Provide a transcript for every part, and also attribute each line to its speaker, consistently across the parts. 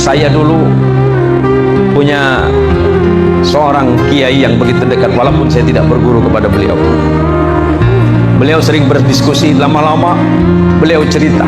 Speaker 1: Saya dulu punya seorang kiai yang begitu dekat, walaupun saya tidak berguru kepada beliau. Beliau sering berdiskusi, lama-lama beliau cerita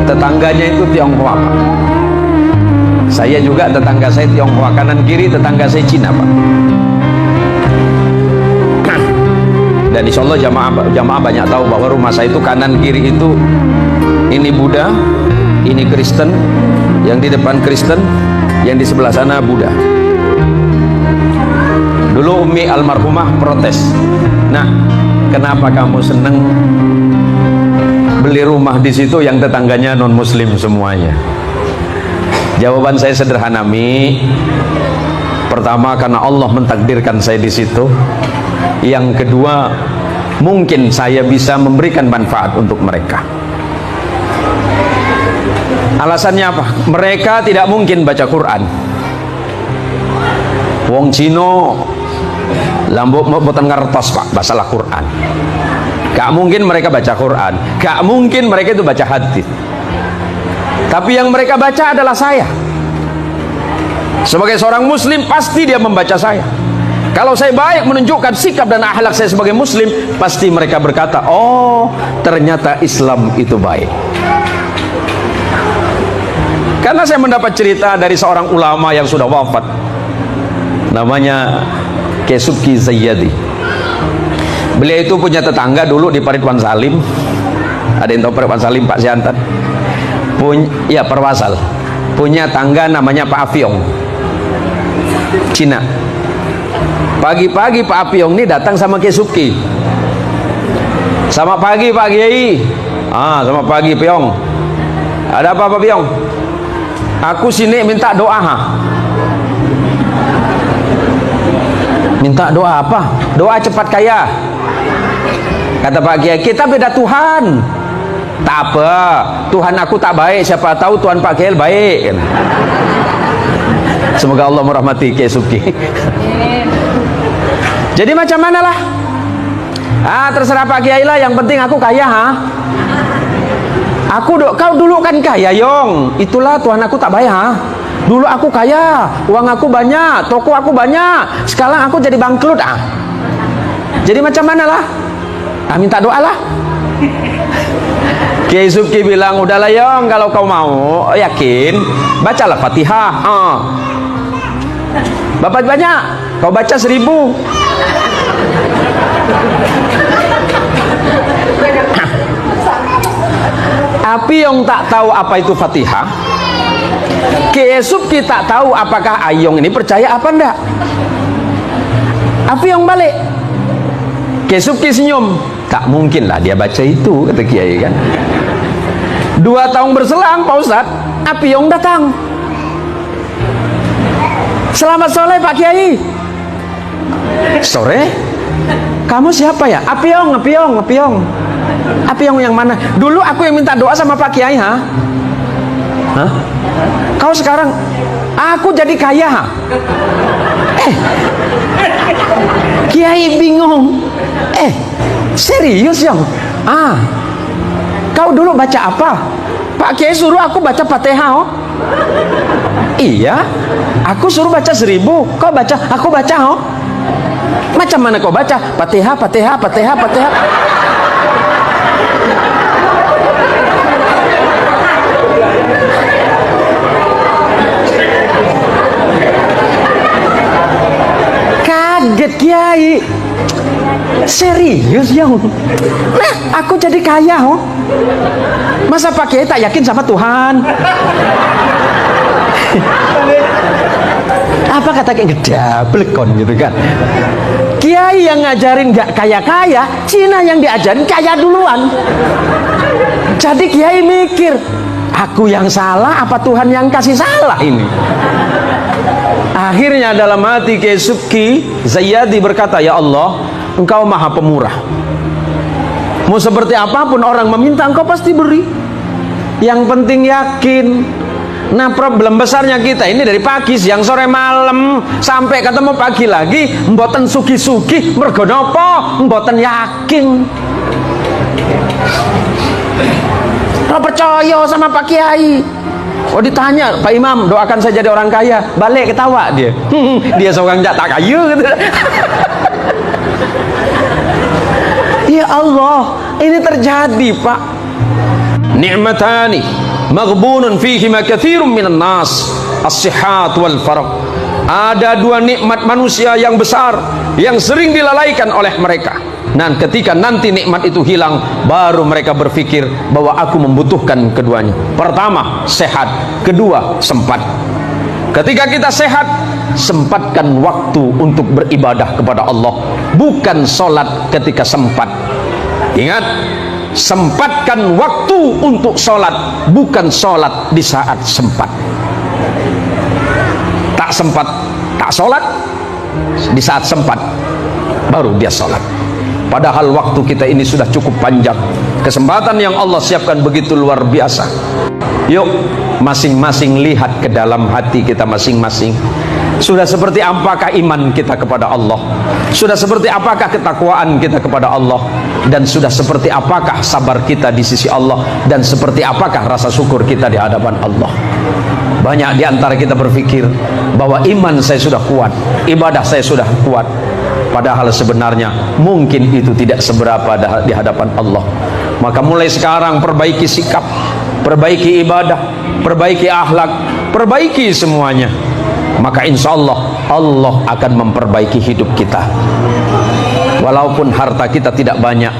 Speaker 1: tetangganya itu Tionghoa, Pak. Saya juga, tetangga saya Tionghoa, kanan kiri tetangga saya Cina, Pak. Dan insya Allah jamaah banyak tahu bahwa rumah saya itu kanan kiri itu, ini Buddha, ini Kristen, yang di depan Kristen, yang di sebelah sana Buddha. Dulu Umi almarhumah protes, "Nah, kenapa kamu seneng beli rumah di situ yang tetangganya non muslim semuanya?" Jawaban saya sederhana, Mi. Pertama, karena Allah mentakdirkan saya di situ. Yang kedua, mungkin saya bisa memberikan manfaat untuk mereka. Alasannya apa? Mereka tidak mungkin baca Quran. Wong Cino lambuk boten ngertos, Pak, masalah Quran. Gak mungkin mereka baca Quran, gak mungkin mereka itu baca hadis. Tapi yang mereka baca adalah saya. Sebagai seorang muslim, pasti dia membaca saya. Kalau saya baik menunjukkan sikap dan akhlak saya sebagai muslim, pasti mereka berkata, "Oh, ternyata Islam itu baik." Karena saya mendapat cerita dari seorang ulama yang sudah wafat, namanya Kiai Subki Zayyadi. Beliau itu punya tetangga dulu di Paritwan Salim. Ada yang tahu Paritwan Salim, Pak Siantan? Ya, Perwasal. Punya tangga namanya Pak Afiong, Cina. Pagi-pagi Pak Apiong ini datang sama Kiai Subki. "Selamat pagi Pak Kiai." "Selamat pagi Piong. Ada apa Pak Piong?" "Aku sini minta doa." "Minta doa apa?" "Doa cepat kaya." Kata Pak Kiai, "Kita beda Tuhan." "Tak apa, Tuhan aku tak baik, siapa tahu Tuhan Pak Kiai baik." Semoga Allah merahmati Kiai Subki. Jadi macam mana lah? Terserah Pak Kiai lah, yang penting aku kaya, kau dulu kan kaya, Yong. Itulah Tuhan aku tak baik, Dulu aku kaya, uang aku banyak, toko aku banyak. Sekarang aku jadi bangkrut, Jadi macam mana lah? Minta doa lah. Kiai Subki bilang, "Udahlah Yong, kalau kau mau, yakin, bacalah Fatihah. Bapak banyak, kau baca 1000. Api yang tak tahu apa itu Fatihah, Kiai Subki tak tahu apakah Ayong ini percaya apa enggak. Api yang balik, Kiai Subki senyum, "Tak mungkin lah dia baca itu," kata Kiai kan. 2 tahun berselang, Pak Ustadz, Api yang datang. "Selamat sore Pak Kiai." "Sore? Kamu siapa ya?" "Apiong. Apiong yang mana? Dulu aku yang minta doa sama Pak Kiai, Kau sekarang?" "Aku jadi kaya, Kiai bingung. Serius Yong? Kau dulu baca apa?" "Pak Kiai suruh aku baca Fatihah." "Iya, aku suruh baca 1000. Kau baca, aku baca, Macam mana kau baca? Fatihah. Kaget Kiai. "Serius Yong? Nah, aku jadi kaya, Masa Pak Kiai tak yakin sama Tuhan?" Apa kata kayak gedablekon gitu kan. Kiai yang ngajarin gak kaya-kaya, Cina yang diajarin kaya duluan. Jadi Kiai mikir, aku yang salah apa Tuhan yang kasih salah ini? Akhirnya dalam hati Kiai Subki Zayyadi berkata, "Ya Allah, Engkau maha pemurah. Mau seperti apapun orang meminta, Engkau pasti beri. Yang penting yakin." Nah, problem besarnya kita ini dari pagi, siang, sore, malam sampai ketemu pagi lagi, mboten sugi-sugi, mergo napa? Mboten yakin. Ora percaya sama Pak Kiai. Oh, ditanya, Pak Imam, doakan saya jadi orang kaya. Balik ketawa dia. Dia seorang tak kaya gitu. Ya Allah, ini terjadi, Pak. Ni'matani maghbunun fihima katsirun minan nas, as-sihat wal faragh. Ada dua nikmat manusia yang besar yang sering dilalaikan oleh mereka. Dan ketika nanti nikmat itu hilang, baru mereka berpikir bahwa aku membutuhkan keduanya. Pertama, sehat. Kedua, sempat. Ketika kita sehat, sempatkan waktu untuk beribadah kepada Allah, bukan sholat ketika sempat. Ingat, sempatkan waktu untuk sholat, bukan sholat di saat sempat. Tak sempat, tak sholat, di saat sempat baru dia sholat. Padahal waktu kita ini sudah cukup panjang. Kesempatan yang Allah siapkan begitu luar biasa. Yuk, masing-masing lihat ke dalam hati kita masing-masing. Sudah seperti apakah iman kita kepada Allah? Sudah seperti apakah ketakwaan kita kepada Allah? Dan sudah seperti apakah sabar kita di sisi Allah? Dan seperti apakah rasa syukur kita di hadapan Allah? Banyak di antara kita berpikir bahwa iman saya sudah kuat, ibadah saya sudah kuat. Padahal sebenarnya mungkin itu tidak seberapa di hadapan Allah. Maka mulai sekarang perbaiki sikap, perbaiki ibadah, perbaiki akhlak, perbaiki semuanya. Maka insya Allah, Allah akan memperbaiki hidup kita. Walaupun harta kita tidak banyak,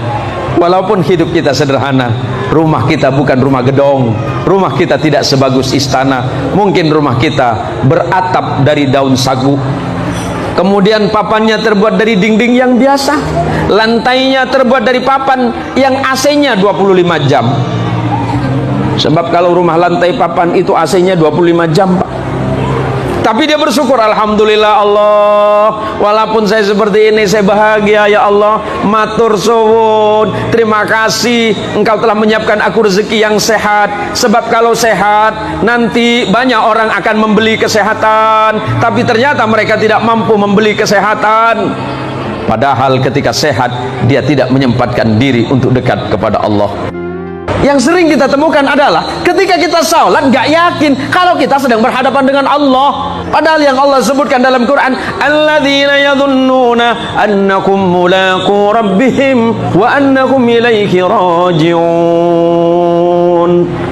Speaker 1: walaupun hidup kita sederhana, rumah kita bukan rumah gedong, rumah kita tidak sebagus istana, mungkin rumah kita beratap dari daun sagu, kemudian papannya terbuat dari dinding yang biasa, lantainya terbuat dari papan yang AC-nya 25 jam. Sebab kalau rumah lantai papan itu AC-nya 25 jam, Pak. Tapi dia bersyukur, alhamdulillah Allah, walaupun saya seperti ini saya bahagia ya Allah. Matur suwun, terima kasih Engkau telah menyiapkan aku rezeki yang sehat. Sebab kalau sehat nanti banyak orang akan membeli kesehatan, tapi ternyata mereka tidak mampu membeli kesehatan. Padahal ketika sehat dia tidak menyempatkan diri untuk dekat kepada Allah. Yang sering kita temukan adalah ketika kita sholat gak yakin kalau kita sedang berhadapan dengan Allah. Padahal yang Allah sebutkan dalam Quran, alladzina yadhunnuna annakum mulaqu rabbihim wa annakum ilaihi raji'un.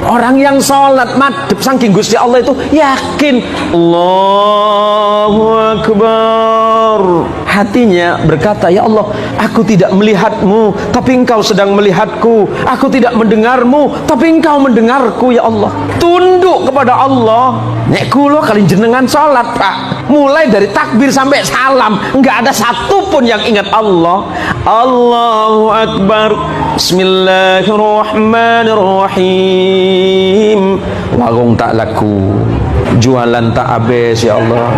Speaker 1: Orang yang sholat madhep saking Gusti Allah itu yakin, Allahu Akbar, hatinya berkata, ya Allah, aku tidak melihatmu tapi Engkau sedang melihatku, aku tidak mendengarmu tapi Engkau mendengarku ya Allah. Tunduk kepada Allah. Nek kula kali jenengan salat, Pak, mulai dari takbir sampai salam enggak ada satupun yang ingat Allah. Allahu Akbar, Bismillahirrahmanirrahim. Warung tak laku, jualan tak habis ya Allah.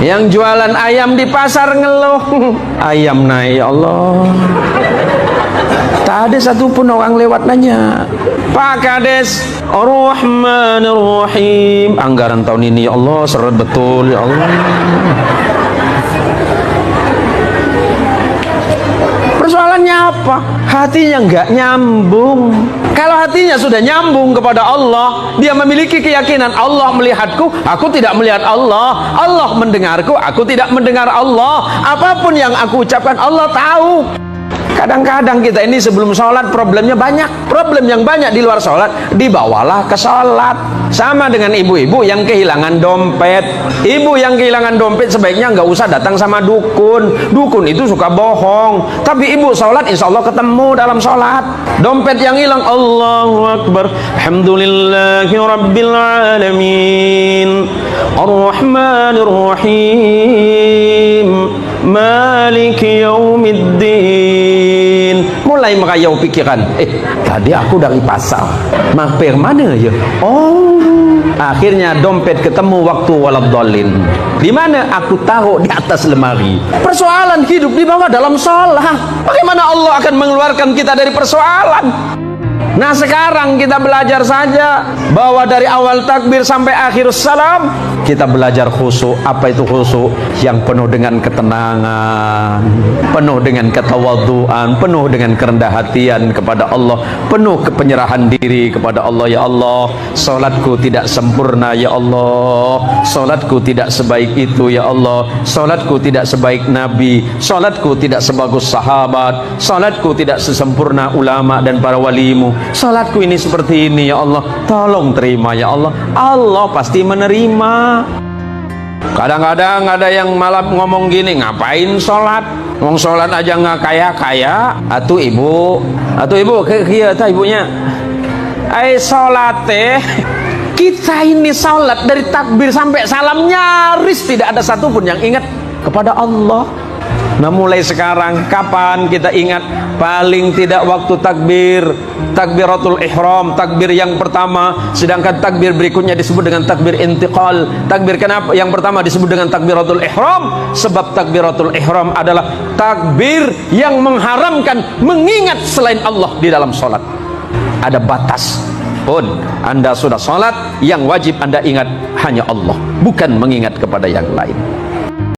Speaker 1: Yang jualan ayam di pasar ngeluh, ayam naik ya Allah. Tak ada satupun orang lewat nanya, Pak Kades, Ar-Rahmanir-Rahim, anggaran tahun ini ya Allah seret betul ya Allah. Persoalannya apa? Hatinya nggak nyambung. Kalau hatinya sudah nyambung kepada Allah, dia memiliki keyakinan Allah melihatku, aku tidak melihat Allah. Allah mendengarku, aku tidak mendengar Allah. Apapun yang aku ucapkan Allah tahu. Kadang-kadang kita ini sebelum sholat problemnya banyak. Problem yang banyak di luar sholat dibawalah ke sholat. Sama dengan ibu-ibu yang kehilangan dompet. Ibu yang kehilangan dompet sebaiknya nggak usah datang sama dukun. Dukun itu suka bohong. Tapi ibu sholat insya Allah ketemu dalam sholat. Dompet yang hilang, Allahu Akbar, alhamdulillahi rabbil alamin, Ar-Rahmanir-Rahim, Maliki yaumiddin. Mulai merayau pikiran, tadi aku dari pasar, mampir mana ya? Oh, akhirnya dompet ketemu waktu waladhdallin. Di mana? Aku taruh di atas lemari. Persoalan hidup dibawa dalam sholat. Bagaimana Allah akan mengeluarkan kita dari persoalan? Nah sekarang kita belajar saja bahwa dari awal takbir sampai akhir salam kita belajar khusyuk. Apa itu khusyuk? Yang penuh dengan ketenangan, penuh dengan ketawadhuan, penuh dengan kerendah hatian kepada Allah, penuh kepenyerahan diri kepada Allah. Ya Allah, salatku tidak sempurna ya Allah, salatku tidak sebaik itu ya Allah, salatku tidak sebaik Nabi, salatku tidak sebagus sahabat, salatku tidak sesempurna ulama dan para walimu, salatku ini seperti ini ya Allah, tolong terima ya Allah. Allah pasti menerima. Kadang-kadang ada yang malah ngomong gini, ngapain sholat? Ngomong sholat aja nggak kaya-kaya. Atuh ibu kia ta ibunya. Sholat kita ini sholat dari takbir sampai salam nyaris tidak ada satupun yang ingat kepada Allah. Nah mulai sekarang kapan kita ingat? Paling tidak waktu takbir, takbiratul ihram, takbir yang pertama, sedangkan takbir berikutnya disebut dengan takbir intiqal. Takbir kenapa yang pertama disebut dengan takbiratul ihram? Sebab takbiratul ihram adalah takbir yang mengharamkan mengingat selain Allah di dalam sholat. Ada batas pun Anda sudah sholat, yang wajib Anda ingat hanya Allah, bukan mengingat kepada yang lain.